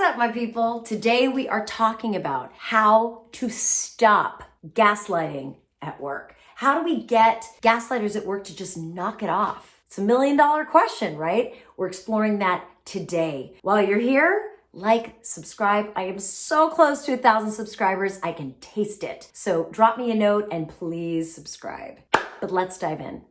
up, my people? Today we are talking about how to stop gaslighting at work. How do we get gaslighters at work to just knock it off? It's $1 million question, right? We're exploring that today. While you're here, like, subscribe. I am so close to 1,000 subscribers. I can taste it. So drop me a note and please subscribe. But let's dive in.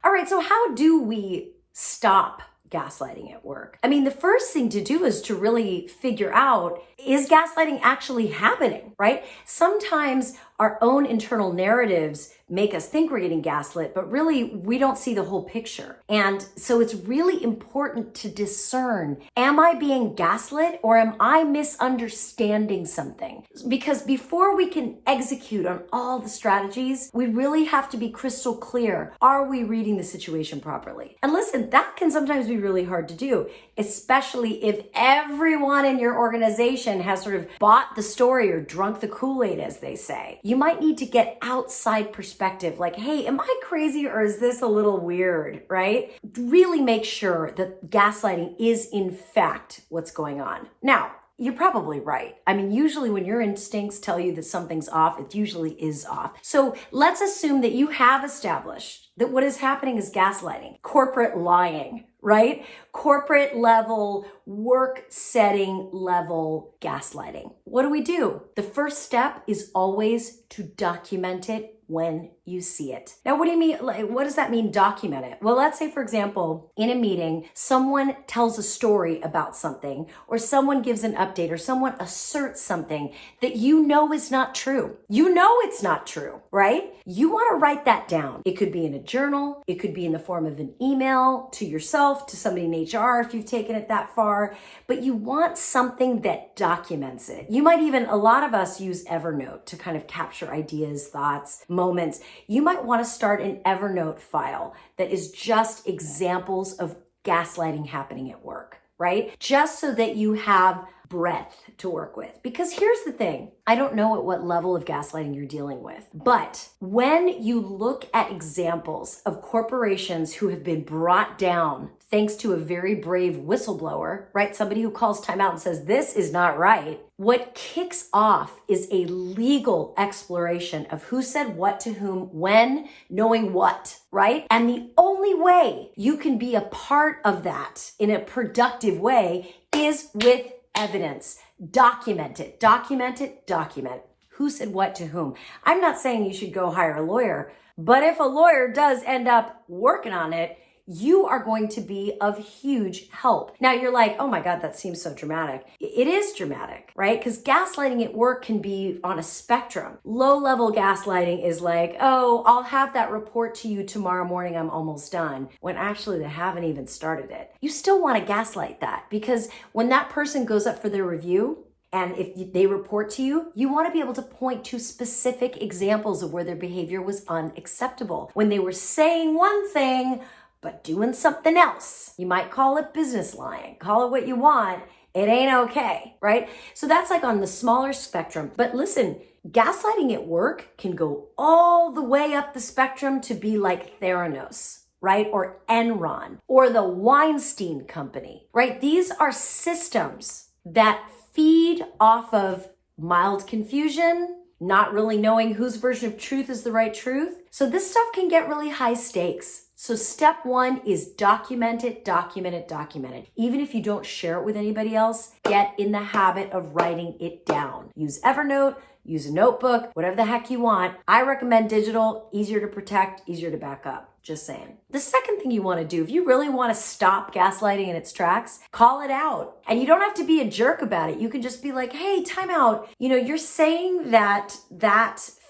All right, so how do we stop gaslighting at work? I mean, the first thing to do is to really figure out, is gaslighting actually happening, right? Sometimes our own internal narratives make us think we're getting gaslit, but really we don't see the whole picture. And so it's really important to discern, am I being gaslit or am I misunderstanding something? Because before we can execute on all the strategies, we really have to be crystal clear. Are we reading the situation properly? And listen, that can sometimes be really hard to do, especially if everyone in your organization has sort of bought the story or drunk the Kool-Aid, as they say. You might need to get outside perspective, like, hey, am I crazy or is this a little weird, right? Really make sure that gaslighting is in fact what's going on. Now, you're probably right. I mean, usually when your instincts tell you that something's off, it usually is off. So let's assume that you have established that what is happening is gaslighting, corporate lying, right? Corporate level, work setting level gaslighting. What do? The first step is always to document it when you see it. Now, what do you mean? Like, what does that mean, document it? Well, let's say, for example, in a meeting, someone tells a story about something, or someone gives an update, or someone asserts something that you know is not true. You know it's not true, right? You want to write that down. It could be in a journal. It could be in the form of an email to yourself, to somebody in HR if you've taken it that far, but you want something that documents it. You might even, a lot of us use Evernote to kind of capture ideas, thoughts, moments. You might want to start an Evernote file that is just examples of gaslighting happening at work, right? Just so that you have breadth to work with. Because here's the thing, I don't know at what level of gaslighting you're dealing with, but when you look at examples of corporations who have been brought down thanks to a very brave whistleblower, right? Somebody who calls time out and says, this is not right. What kicks off is a legal exploration of who said what to whom, when, knowing what, right? And the only way you can be a part of that in a productive way is with evidence. Document it, document it, document. Who said what to whom? I'm not saying you should go hire a lawyer, but if a lawyer does end up working on it, you are going to be of huge help. Now you're like, oh my God, that seems so dramatic. It is dramatic, right? Because gaslighting at work can be on a spectrum. Low-level gaslighting is like, oh, I'll have that report to you tomorrow morning, I'm almost done, when actually they haven't even started it. You still want to gaslight that, because when that person goes up for their review, and if they report to you, you want to be able to point to specific examples of where their behavior was unacceptable. When they were saying one thing, but doing something else. You might call it business lying, call it what you want. It ain't okay, right? So that's like on the smaller spectrum. But listen, gaslighting at work can go all the way up the spectrum to be like Theranos, right? Or Enron, or the Weinstein Company, right? These are systems that feed off of mild confusion, not really knowing whose version of truth is the right truth. So this stuff can get really high stakes. So step one is document it, document it, document it. Even if you don't share it with anybody else, get in the habit of writing it down. Use Evernote, use a notebook, whatever the heck you want. I recommend digital, easier to protect, easier to back up. Just saying. The second thing you want to do, if you really want to stop gaslighting in its tracks, call it out. And you don't have to be a jerk about it. You can just be like, hey, time out. You know, you're saying that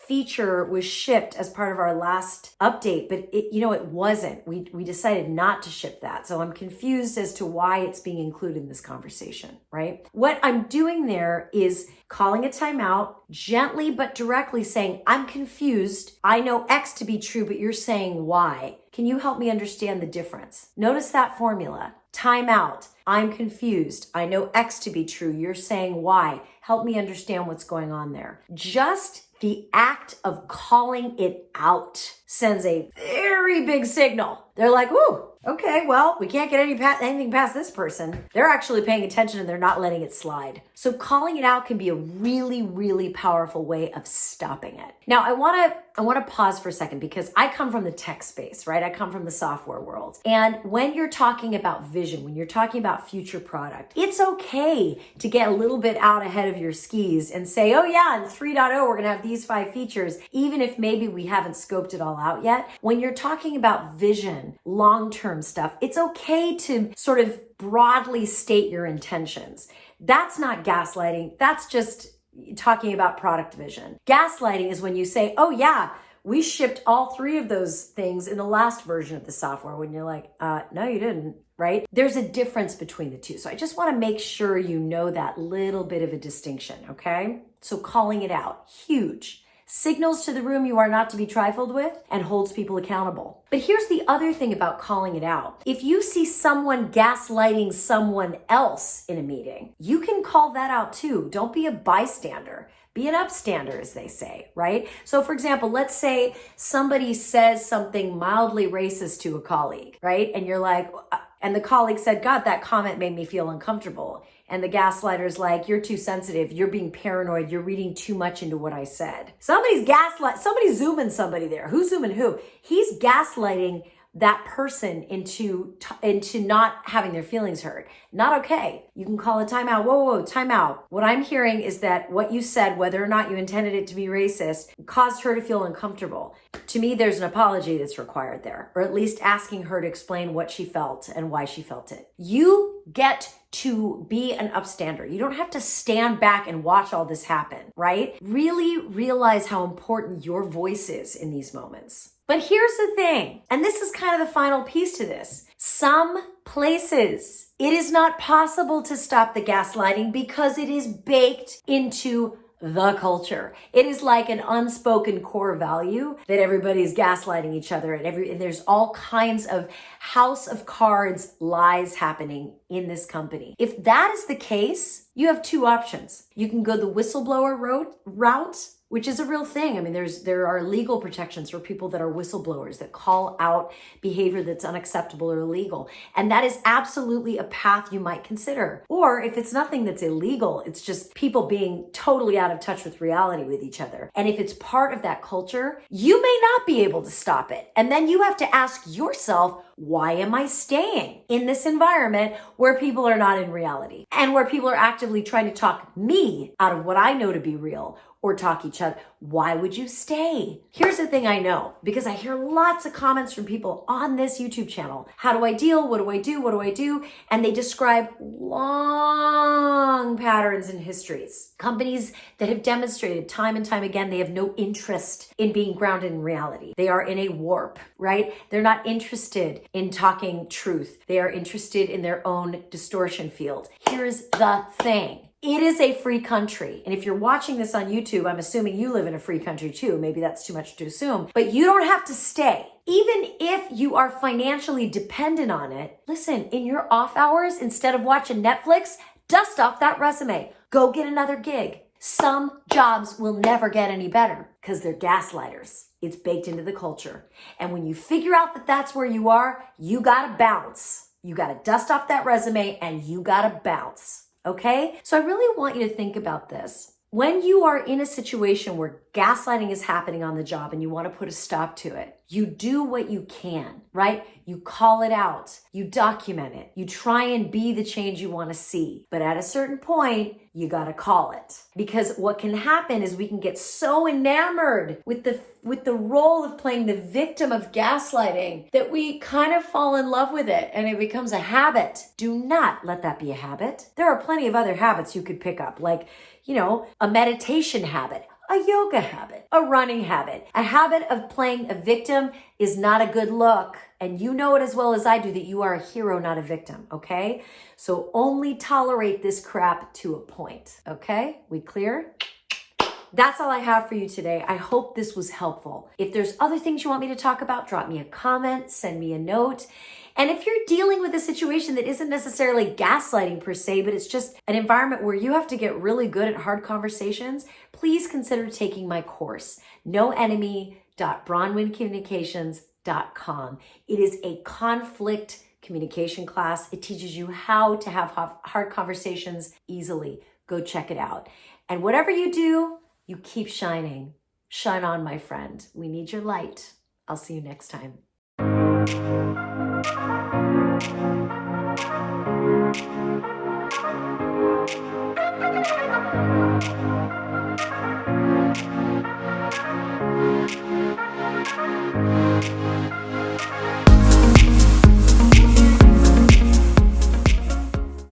feature was shipped as part of our last update, but it wasn't. We decided not to ship that. So I'm confused as to why it's being included in this conversation, right? What I'm doing there is calling a timeout, gently but directly saying, I'm confused. I know X to be true, but you're saying Y. Can you help me understand the difference? Notice that formula. Timeout. I'm confused. I know X to be true. You're saying Y. Help me understand what's going on there. Just The act of calling it out sends a very big signal. They're like, ooh, okay, well, we can't get anything past this person. They're actually paying attention and they're not letting it slide. So calling it out can be a really, really powerful way of stopping it. Now, I want to pause for a second because I come from the tech space, right? I come from the software world. And when you're talking about vision, when you're talking about future product, it's okay to get a little bit out ahead of your skis and say, oh yeah, in 3.0, we're going to have these 5 features, even if maybe we haven't scoped it all out yet. When you're talking about vision, long-term stuff, it's okay to sort of broadly state your intentions. That's not gaslighting. That's just talking about product vision. Gaslighting is when you say, oh yeah, we shipped all 3 of those things in the last version of the software, when you're like, no, you didn't, right? There's a difference between the two. So I just want to make sure you know that little bit of a distinction, okay? So calling it out, huge. Signals to the room you are not to be trifled with and holds people accountable. But here's the other thing about calling it out. If you see someone gaslighting someone else in a meeting, you can call that out too. Don't be a bystander. Be an upstander, as they say, right? So for example, let's say somebody says something mildly racist to a colleague, right? And you're like, and the colleague said, God, that comment made me feel uncomfortable. And the gaslighter's like, you're too sensitive. You're being paranoid. You're reading too much into what I said. Somebody's zooming somebody there. Who's zooming who? He's gaslighting that person into not having their feelings hurt. Not okay. You can call a timeout. Whoa, timeout. What I'm hearing is that what you said, whether or not you intended it to be racist, caused her to feel uncomfortable. To me, there's an apology that's required there, or at least asking her to explain what she felt and why she felt it. You get to be an upstander. You don't have to stand back and watch all this happen, right? Really realize how important your voice is in these moments. But here's the thing, and this is kind of the final piece to this. Some places, it is not possible to stop the gaslighting because it is baked into the culture. It is like an unspoken core value that everybody's gaslighting each other, and there's all kinds of house of cards lies happening in this company. If that is the case, you have 2 options. You can go the whistleblower route, which is a real thing. I mean, there are legal protections for people that are whistleblowers that call out behavior that's unacceptable or illegal. And that is absolutely a path you might consider. Or if it's nothing that's illegal, it's just people being totally out of touch with reality with each other. And if it's part of that culture, you may not be able to stop it. And then you have to ask yourself, why am I staying in this environment where people are not in reality and where people are actively trying to talk me out of what I know to be real or talk each other? Why would you stay? Here's the thing I know, because I hear lots of comments from people on this YouTube channel. How do I deal? What do I do? What do I do? And they describe long patterns and histories. Companies that have demonstrated time and time again, they have no interest in being grounded in reality. They are in a warp, right? They're not interested in talking truth. They are interested in their own distortion field. Here's the thing. It is a free country. And if you're watching this on YouTube, I'm assuming you live in a free country too. Maybe that's too much to assume, but you don't have to stay. Even if you are financially dependent on it, listen, in your off hours, instead of watching Netflix, dust off that resume. Go get another gig. Some jobs will never get any better because they're gaslighters. It's baked into the culture. And when you figure out that that's where you are, you gotta bounce. You gotta dust off that resume and you gotta bounce. Okay? So I really want you to think about this. When you are in a situation where gaslighting is happening on the job and you want to put a stop to it, you do what you can, right? You call it out, you document it, you try and be the change you want to see. But at a certain point, you got to call it. Because what can happen is we can get so enamored with the role of playing the victim of gaslighting that we kind of fall in love with it and it becomes a habit. Do not let that be a habit. There are plenty of other habits you could pick up, like, a meditation habit, a yoga habit, a running habit. A habit of playing a victim is not a good look. And you know it as well as I do that you are a hero, not a victim, okay? So only tolerate this crap to a point, okay? We clear? That's all I have for you today. I hope this was helpful. If there's other things you want me to talk about, drop me a comment, send me a note. And if you're dealing with a situation that isn't necessarily gaslighting per se, but it's just an environment where you have to get really good at hard conversations, please consider taking my course, noenemy.bronwyncommunications.com. It is a conflict communication class. It teaches you how to have hard conversations easily. Go check it out. And whatever you do, you keep shining. Shine on, my friend. We need your light. I'll see you next time.